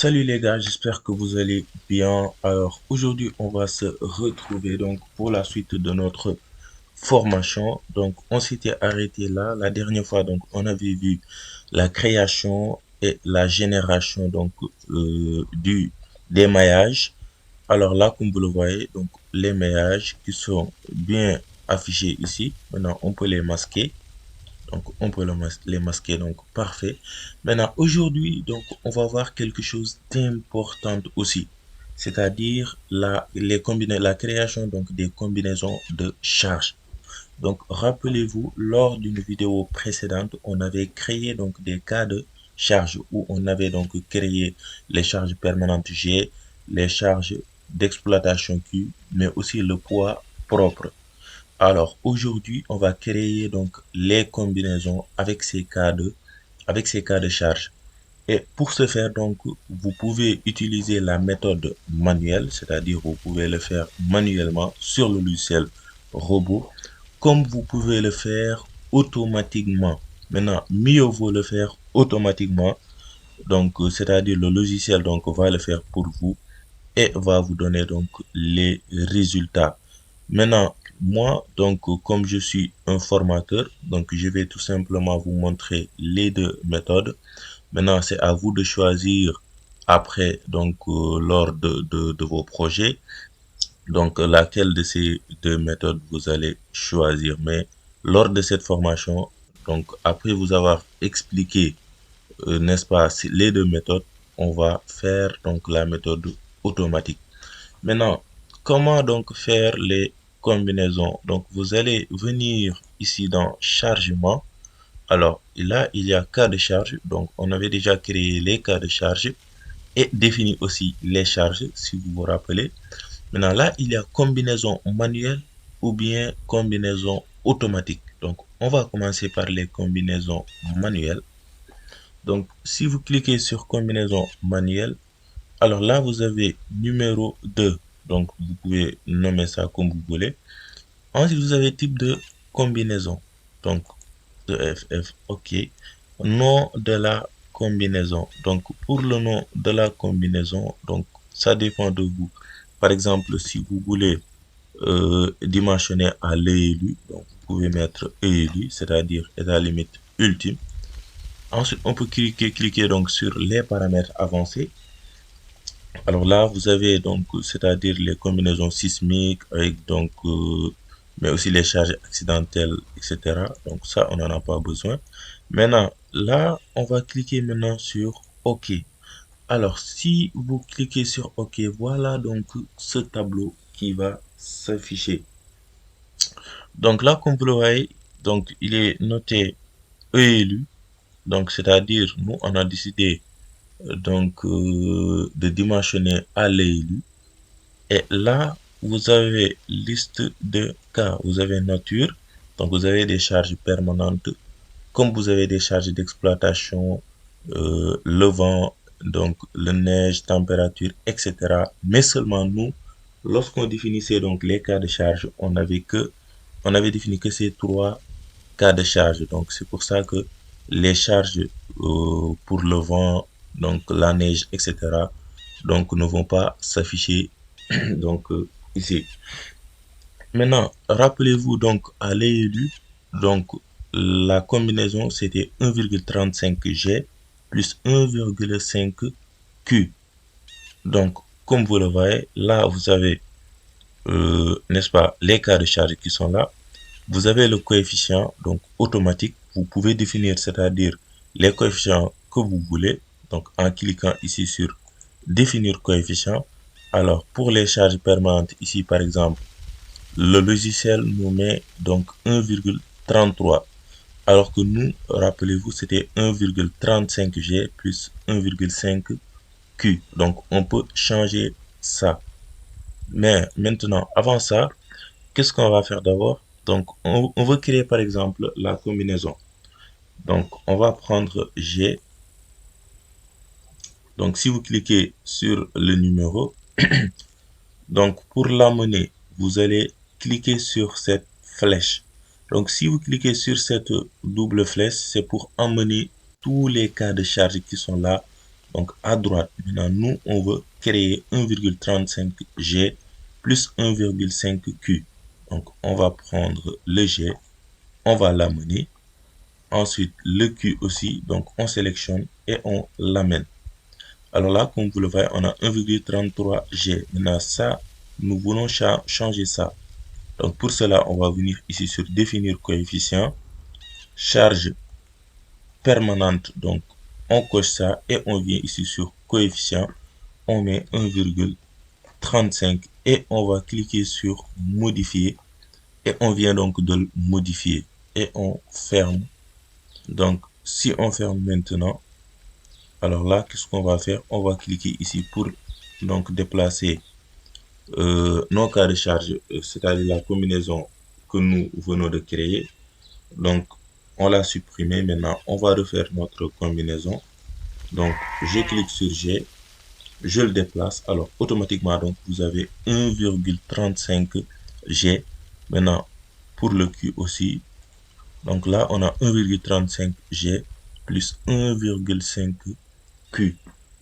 Salut les gars, j'espère que vous allez bien. Alors aujourd'hui, on va se retrouver donc pour la suite de notre formation. Donc on s'était arrêté là la dernière fois. Donc on avait vu la création et la génération donc du des maillages. Alors là, comme vous le voyez, donc les maillages qui sont bien affichés ici. Maintenant, on peut les masquer. Donc, on peut les masquer, donc parfait. Maintenant, aujourd'hui, donc, on va voir quelque chose d'important aussi, c'est-à-dire la création donc des combinaisons de charges. Donc, rappelez-vous, lors d'une vidéo précédente, on avait créé donc des cas de charge où on avait donc créé les charges permanentes G, les charges d'exploitation Q, mais aussi le poids propre. Alors aujourd'hui, on va créer donc les combinaisons avec ces cas de charge. Et pour ce faire, donc, vous pouvez utiliser la méthode manuelle, c'est-à-dire vous pouvez le faire manuellement sur le logiciel robot, comme vous pouvez le faire automatiquement. Maintenant, mieux vaut le faire automatiquement, donc, c'est-à-dire le logiciel donc va le faire pour vous et va vous donner donc les résultats. Maintenant, moi, donc, comme je suis un formateur, donc je vais tout simplement vous montrer les deux méthodes. Maintenant, c'est à vous de choisir après, donc, lors de vos projets, donc, laquelle de ces deux méthodes vous allez choisir. Mais lors de cette formation, donc, après vous avoir expliqué, n'est-ce pas, les deux méthodes, on va faire donc la méthode automatique. Maintenant, comment donc faire les combinaisons? Donc, vous allez venir ici dans chargement. Alors, là, il y a cas de charge. Donc, on avait déjà créé les cas de charge et défini aussi les charges, si vous vous rappelez. Maintenant, là, il y a combinaison manuelle ou bien combinaison automatique. Donc, on va commencer par les combinaisons manuelles. Donc, si vous cliquez sur combinaison manuelle, alors là, vous avez numéro 2. Donc, vous pouvez nommer ça comme vous voulez. Ensuite, vous avez type de combinaison. Donc, EFF, OK. Nom de la combinaison. Donc, pour le nom de la combinaison, donc, ça dépend de vous. Par exemple, si vous voulez dimensionner à l'ELU, donc, vous pouvez mettre ELU, c'est-à-dire état limite ultime. Ensuite, on peut cliquer donc sur les paramètres avancés. Alors là, vous avez donc, c'est-à-dire les combinaisons sismiques avec donc, mais aussi les charges accidentelles, etc. Donc ça, on n'en a pas besoin. Maintenant, là, on va cliquer maintenant sur OK. Alors, si vous cliquez sur OK, voilà donc ce tableau qui va s'afficher. Donc là, comme vous le voyez, donc il est noté ELU. Donc, c'est-à-dire, nous, on a décidé de dimensionner à l'ELU. Et là, vous avez liste de cas. Vous avez nature. Donc, vous avez des charges permanentes. Comme vous avez des charges d'exploitation, le vent, donc le neige, température, etc. Mais seulement nous, lorsqu'on définissait donc les cas de charge, on avait défini que ces trois cas de charge. Donc, c'est pour ça que les charges pour le vent, donc la neige, etc. Donc, ne vont pas s'afficher donc ici. Maintenant, rappelez-vous donc à l'ELU, donc la combinaison c'était 1,35 G plus 1,5 Q. Donc, comme vous le voyez, là vous avez, n'est-ce pas, les cas de charge qui sont là. Vous avez le coefficient donc automatique. Vous pouvez définir, c'est-à-dire les coefficients que vous voulez. Donc, en cliquant ici sur définir coefficient. Alors, pour les charges permanentes, ici par exemple, le logiciel nous met donc 1,33. Alors que nous, rappelez-vous, c'était 1,35 G plus 1,5 Q. Donc, on peut changer ça. Mais maintenant, avant ça, qu'est-ce qu'on va faire d'abord? Donc, on veut créer par exemple la combinaison. Donc, on va prendre G. Donc, si vous cliquez sur le numéro, donc pour l'amener, vous allez cliquer sur cette flèche. Donc, si vous cliquez sur cette double flèche, c'est pour emmener tous les cas de charge qui sont là Donc à droite, maintenant nous on veut créer 1,35G plus 1,5Q. Donc on va prendre le G, on va l'amener. Ensuite le Q aussi, donc on sélectionne et on l'amène. Alors là, comme vous le voyez, on a 1,33G. Maintenant ça, nous voulons changer ça. Donc pour cela, on va venir ici sur définir coefficient, charge permanente. Donc on coche ça et on vient ici sur coefficient, on met 1,35 et on va cliquer sur modifier et on vient donc de le modifier et on ferme. Donc si on ferme maintenant, alors là, qu'est-ce qu'on va faire? On va cliquer ici pour donc déplacer nos cas de charge, c'est-à-dire la combinaison que nous venons de créer. Donc, on l'a supprimé. Maintenant, on va refaire notre combinaison. Donc, je clique sur G, je le déplace. Alors, automatiquement, donc, vous avez 1,35G. Maintenant, pour le Q aussi. Donc là, on a 1,35G plus 1,5Q.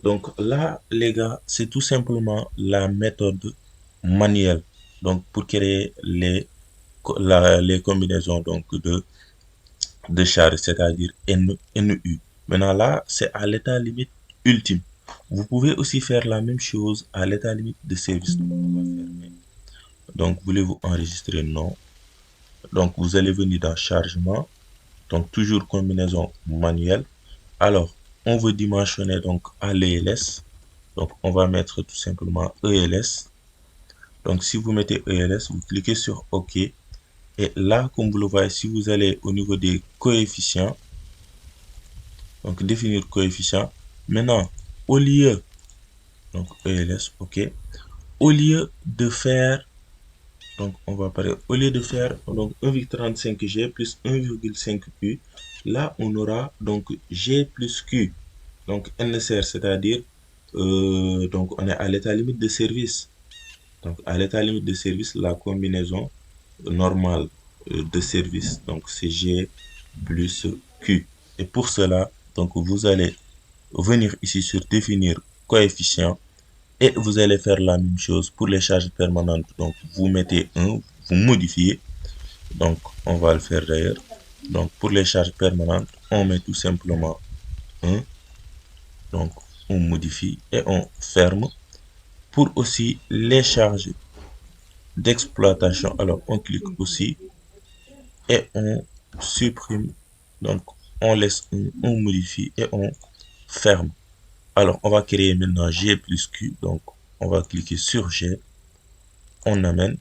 Donc là, les gars, c'est tout simplement la méthode manuelle. Donc, pour créer les combinaisons donc de charge, c'est-à-dire NU. Maintenant là, c'est à l'état limite ultime. Vous pouvez aussi faire la même chose à l'état limite de service. Donc, on va fermer. Donc, voulez-vous enregistrer? Non. Donc, vous allez venir dans chargement. Donc, toujours combinaison manuelle. Alors, on veut dimensionner donc à l'ELS. Donc, on va mettre tout simplement ELS. Donc, si vous mettez ELS, vous cliquez sur OK. Et là, comme vous le voyez, si vous allez au niveau des coefficients, donc définir coefficient, maintenant, au lieu, donc ELS, OK, au lieu de faire, donc on va parler, au lieu de faire donc 1,35G plus 1,5Q, là, on aura donc G plus Q. Donc NSR, c'est-à-dire, donc on est à l'état limite de service. Donc à l'état limite de service, la combinaison normale de service, donc c'est G plus Q. Et pour cela, donc vous allez venir ici sur définir coefficient et vous allez faire la même chose pour les charges permanentes. Donc vous mettez 1, vous modifiez. Donc on va le faire d'ailleurs. Donc pour les charges permanentes, on met tout simplement 1. Donc on modifie et on ferme. Pour aussi les charges d'exploitation, alors on clique aussi et on supprime. Donc on laisse on modifie et on ferme. Alors on va créer maintenant G plus Q. Donc on va cliquer sur G, on amène,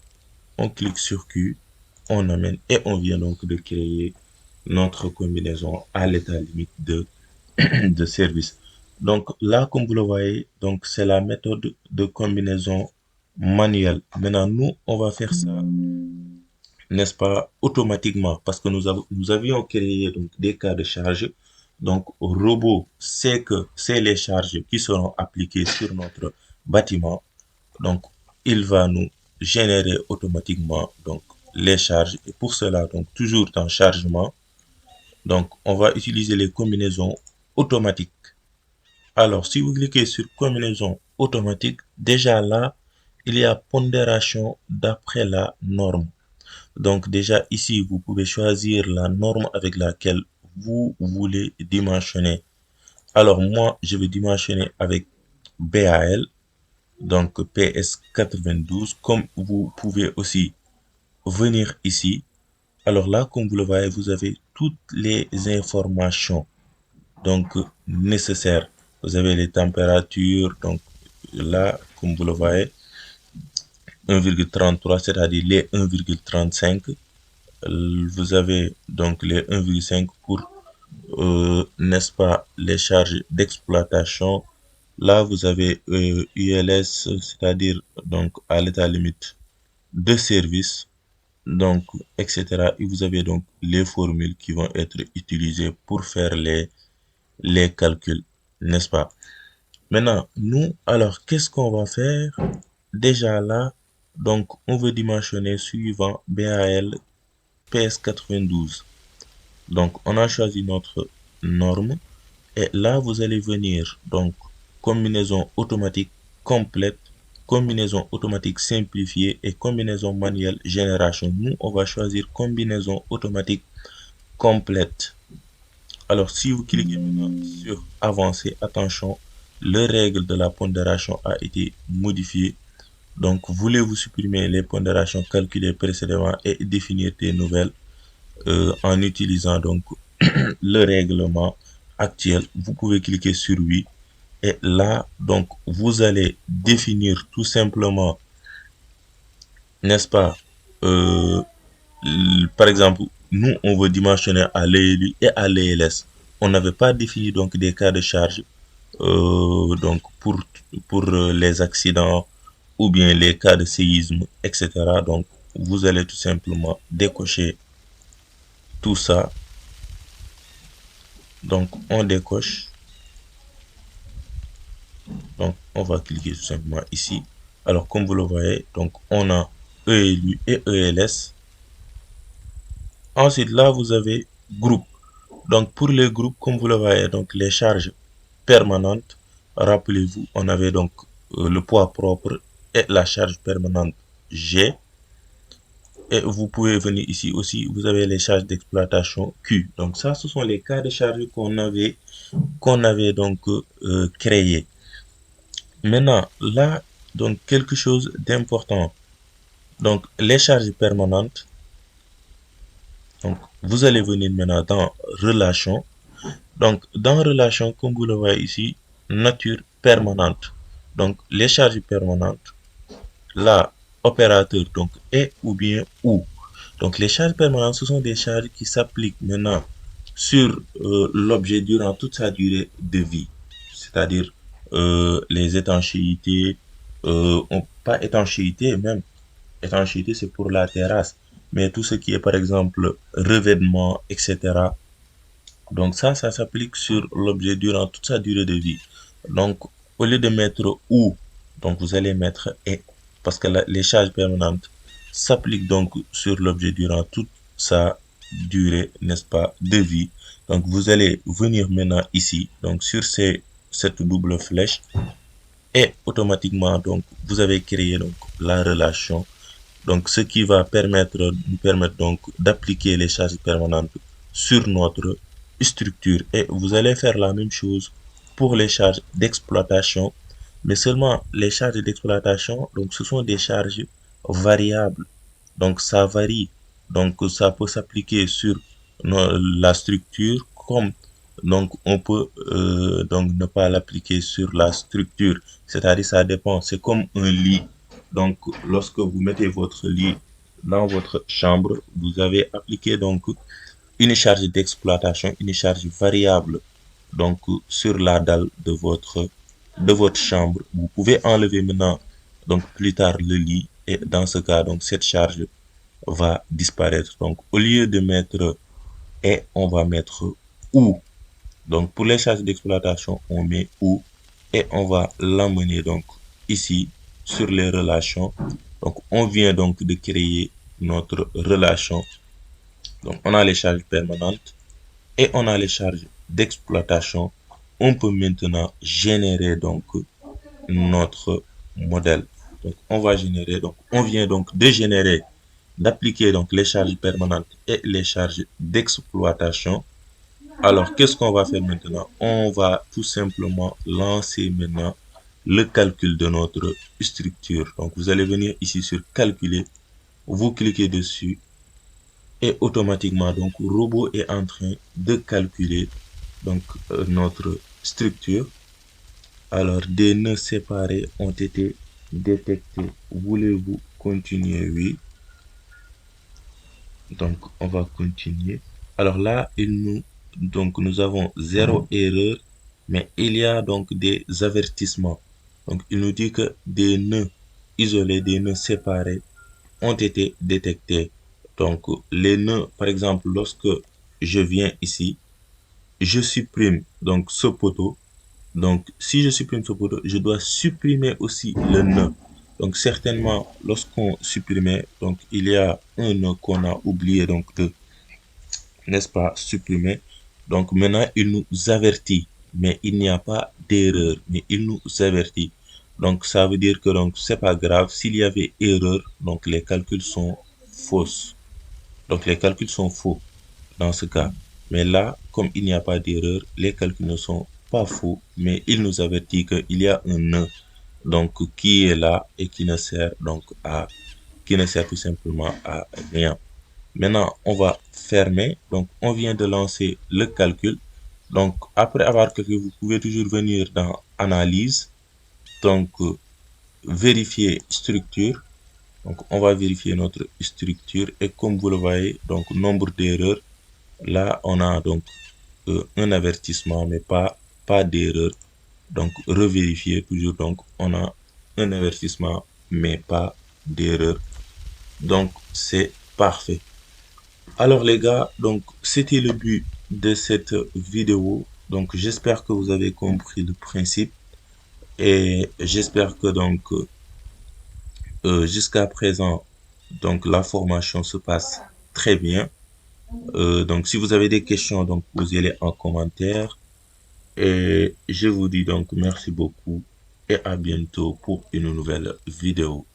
on clique sur Q, on amène et on vient donc de créer notre combinaison à l'état limite de service. Donc là, comme vous le voyez, donc c'est la méthode de combinaison manuelle. Maintenant, nous, on va faire ça, n'est-ce pas, automatiquement, parce que nous avions créé donc des cas de charge. Donc, robot sait que c'est les charges qui seront appliquées sur notre bâtiment. Donc, il va nous générer automatiquement donc les charges. Et pour cela, donc toujours dans chargement, donc on va utiliser les combinaisons automatiques. Alors, si vous cliquez sur combinaison automatique, déjà là, il y a pondération d'après la norme. Donc déjà ici, vous pouvez choisir la norme avec laquelle vous voulez dimensionner. Alors moi, je vais dimensionner avec BAL, donc PS92, comme vous pouvez aussi venir ici. Alors là, comme vous le voyez, vous avez toutes les informations donc nécessaires. Vous avez les températures, donc là, comme vous le voyez, 1,33, c'est-à-dire les 1,35. Vous avez donc les 1,5 pour, n'est-ce pas, les charges d'exploitation. Là, vous avez ULS, c'est-à-dire donc à l'état limite de service, donc, etc. Et vous avez donc les formules qui vont être utilisées pour faire les calculs, n'est-ce pas? Maintenant, nous, alors, qu'est-ce qu'on va faire? Déjà là, donc, on veut dimensionner suivant BAL PS92. Donc, on a choisi notre norme. Et là, vous allez venir, donc, combinaison automatique complète, combinaison automatique simplifiée et combinaison manuelle génération. Nous, on va choisir combinaison automatique complète. Alors, si vous cliquez maintenant sur avancer, attention, le règle de la pondération a été modifiée. Donc, voulez-vous supprimer les pondérations calculées précédemment et définir des nouvelles en utilisant donc le règlement actuel? Vous pouvez cliquer sur oui. Et là, donc, vous allez définir tout simplement, n'est-ce pas, euh, par exemple, nous, on veut dimensionner à l'ELU et à l'ELS. On n'avait pas défini donc des cas de charge donc pour les accidents ou bien les cas de séisme, etc. Donc, vous allez tout simplement décocher tout ça. Donc, on décoche. Donc, on va cliquer tout simplement ici. Alors, comme vous le voyez, donc on a ELU et ELS. Ensuite, là, vous avez groupe. Donc, pour les groupes, comme vous le voyez, donc les charges permanentes, rappelez-vous, on avait donc le poids propre et la charge permanente G. Et vous pouvez venir ici aussi, vous avez les charges d'exploitation Q. Donc, ça, ce sont les cas de charge qu'on avait donc créé. Maintenant, là, donc quelque chose d'important. Donc, les charges permanentes. Donc, vous allez venir maintenant dans relation. Donc, dans relation, comme vous le voyez ici, nature permanente. Donc, les charges permanentes, là, opérateur, donc, est ou bien ou. Donc, les charges permanentes, ce sont des charges qui s'appliquent maintenant sur l'objet durant toute sa durée de vie. C'est-à-dire les étanchéités, pas étanchéité même, étanchéité c'est pour la terrasse, mais tout ce qui est par exemple revêtement, etc. Donc ça s'applique sur l'objet durant toute sa durée de vie. Donc au lieu de mettre ou, donc vous allez mettre et, parce que les charges permanentes s'appliquent donc sur l'objet durant toute sa durée, n'est-ce pas, de vie. Donc vous allez venir maintenant ici, donc sur cette double flèche, et automatiquement donc vous avez créé donc la relation. Donc, ce qui va nous permettre donc d'appliquer les charges permanentes sur notre structure. Et vous allez faire la même chose pour les charges d'exploitation. Mais seulement les charges d'exploitation, donc ce sont des charges variables. Donc, ça varie. Donc, ça peut s'appliquer sur la structure comme donc on peut donc ne pas l'appliquer sur la structure. C'est-à-dire ça dépend. C'est comme un lit. Donc, lorsque vous mettez votre lit dans votre chambre, vous avez appliqué donc une charge d'exploitation, une charge variable donc sur la dalle de votre chambre. Vous pouvez enlever maintenant donc plus tard le lit et dans ce cas donc cette charge va disparaître. Donc, au lieu de mettre et, on va mettre ou. Donc, pour les charges d'exploitation, on met ou et on va l'emmener donc ici sur les relations. Donc, on vient donc de créer notre relation. Donc, on a les charges permanentes et on a les charges d'exploitation. On peut maintenant générer donc notre modèle. Donc, on va générer, donc, on vient donc de générer, d'appliquer donc les charges permanentes et les charges d'exploitation. Alors, qu'est-ce qu'on va faire maintenant? On va tout simplement lancer maintenant le calcul de notre structure. Donc, vous allez venir ici sur calculer, vous cliquez dessus et automatiquement, donc, robot est en train de calculer donc notre structure. Alors, des nœuds séparés ont été détectés. Voulez-vous continuer? Oui. Donc, on va continuer. Alors là, nous avons zéro erreur, mais il y a donc des avertissements. Donc, il nous dit que des nœuds isolés, des nœuds séparés ont été détectés. Donc, les nœuds, par exemple, lorsque je viens ici, je supprime donc ce poteau. Donc, si je supprime ce poteau, je dois supprimer aussi le nœud. Donc, certainement, lorsqu'on supprimait, donc, il y a un nœud qu'on a oublié donc de, n'est-ce pas, supprimer. Donc, maintenant, il nous avertit. mais il n'y a pas d'erreur, mais il nous avertit. Donc, ça veut dire que donc c'est pas grave. S'il y avait erreur, donc les calculs sont fausses. Donc, les calculs sont faux dans ce cas. Mais là, comme il n'y a pas d'erreur, les calculs ne sont pas faux, mais il nous avertit qu'il y a un nœud, donc, qui est là et qui ne sert donc qui ne sert tout simplement à rien. Maintenant, on va fermer. Donc, on vient de lancer le calcul. Donc, après avoir calculé, vous pouvez toujours venir dans Analyse. Donc, vérifier structure. Donc, on va vérifier notre structure. Et comme vous le voyez, donc, nombre d'erreurs. Là, on a donc un avertissement, mais pas d'erreur. Donc, revérifier toujours. Donc, on a un avertissement, mais pas d'erreur. Donc, c'est parfait. Alors les gars, donc c'était le but de cette vidéo. Donc j'espère que vous avez compris le principe et j'espère que donc jusqu'à présent donc la formation se passe très bien. Donc si vous avez des questions donc posez-les en commentaire et je vous dis donc merci beaucoup et à bientôt pour une nouvelle vidéo.